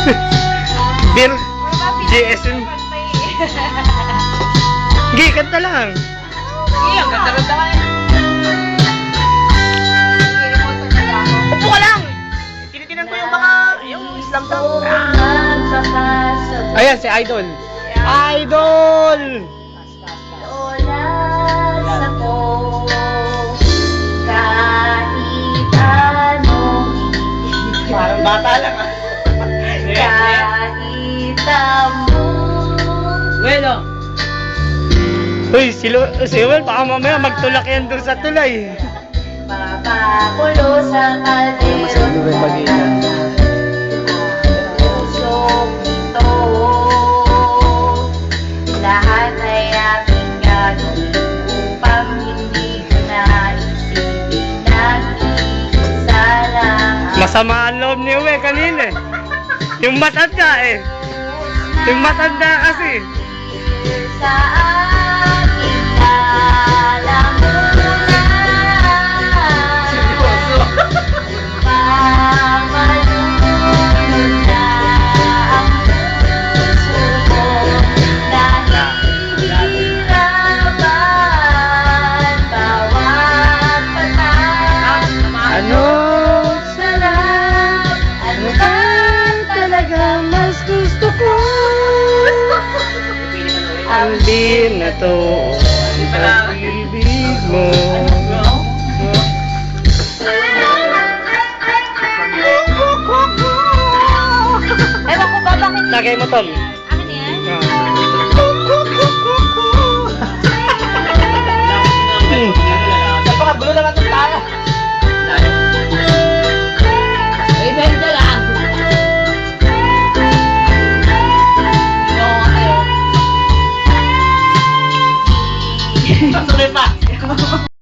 Beer. GSM. Gi, kanta lang. Ang ganda-ganda ka eh. Upo ka lang! Tinitinan ko yung mga, yung Islam song. Ayan, si Idol. Idol! Parang bata lang ah. Bueno. Uy, si Will, baka mamaya magtulak yan doon sa tulay. Papakulo sa kaldero pusong ito. Lahat ay aking gagawin upang hindi ko na isipin nag-iisa lang ang Masama ang loob ni Uwe kanina eh. Yung matanda eh. Yung matanda kasi. sa aking lalamunan. Pamalunod na ang puso ko dahil hihirapan bawat patak. Ano? Sarap, ano ba talaga mas gusto ko? Ang din na to. Ang pag-ibig mo. Ewan ko ba bakit Lagay mo, Tol.